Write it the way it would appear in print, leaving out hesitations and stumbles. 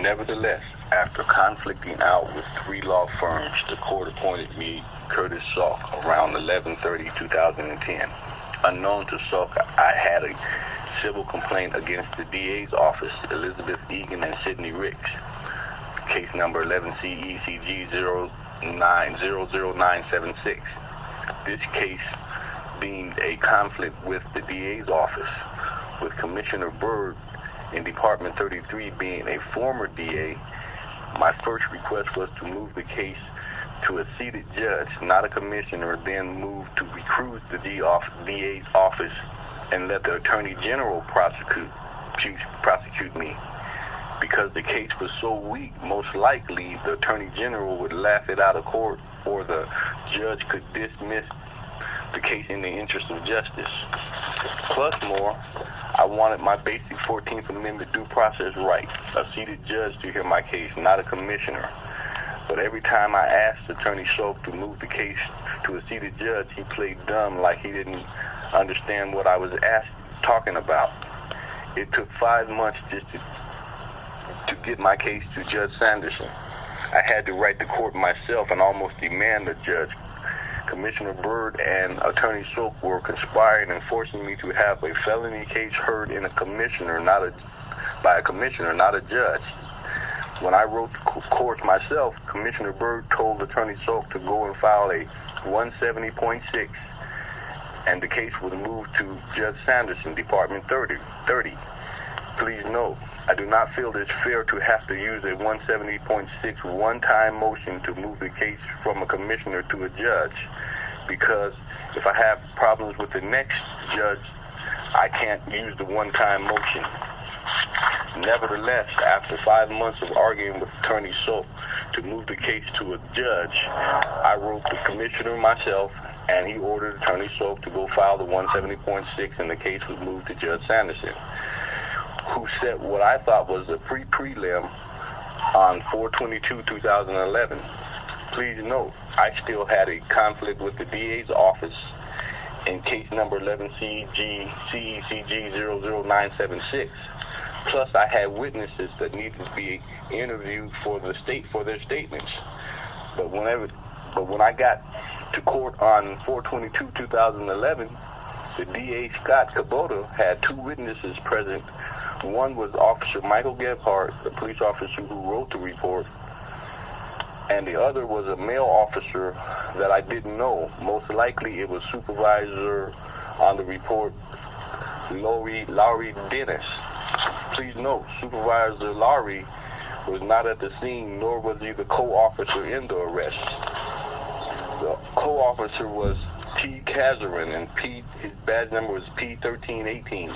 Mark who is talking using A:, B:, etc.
A: Nevertheless, after conflicting out with 3 law firms, the court appointed me, Curtis Salk, around 11/30/2010. Unknown to Salk, I had a civil complaint against the DA's office, Elizabeth Egan and Sidney Ricks, case number 11-CECG-0900976. This case being a conflict with the DA's office, with Commissioner Byrd in Department 33 being a former DA. My first request was to move the case to a seated judge, not a commissioner, then move to recruit the DA's office and let the Attorney General prosecute me. Because the case was so weak, most likely the Attorney General would laugh it out of court, or the judge could dismiss the case in the interest of justice. Plus more, I wanted my basic 14th Amendment due process right, a seated judge to hear my case, not a commissioner. But every time I asked Attorney Salk to move the case to a seated judge, he played dumb, like he didn't understand what I was talking about. It took 5 months just to get my case to Judge Sanderson. I had to write the court myself and almost demand the judge. Commissioner Byrd and Attorney Salk were conspiring and forcing me to have a felony case heard in by a commissioner, not a judge. When I wrote the court myself, Commissioner Byrd told Attorney Salk to go and file a 170.6, and the case was moved to Judge Sanderson, Department 30. Please note, I do not feel it's fair to have to use a 170.6 one-time motion to move the case from a commissioner to a judge, because if I have problems with the next judge, I can't use the one-time motion. Nevertheless, after 5 months of arguing with Attorney Salk to move the case to a judge, I wrote the commissioner myself, and he ordered Attorney Salk to go file the 170.6, and the case was moved to Judge Sanderson, who set what I thought was a prelim on 4/22/2011. Please note, I still had a conflict with the DA's office in case number 11-CECG-00976. Plus, I had witnesses that needed to be interviewed for their statements. But when I got to court on 4/22/2011, the DA, Scott Kubota, had 2 witnesses present. One was Officer Michael Gebhardt, the police officer who wrote the report, and the other was a male officer that I didn't know. Most likely it was supervisor on the report, Lowry Dennis. Please note, Supervisor Lowry was not at the scene, nor was he the co-officer in the arrest. The co-officer was T. Kazarin, and his badge number was P1318.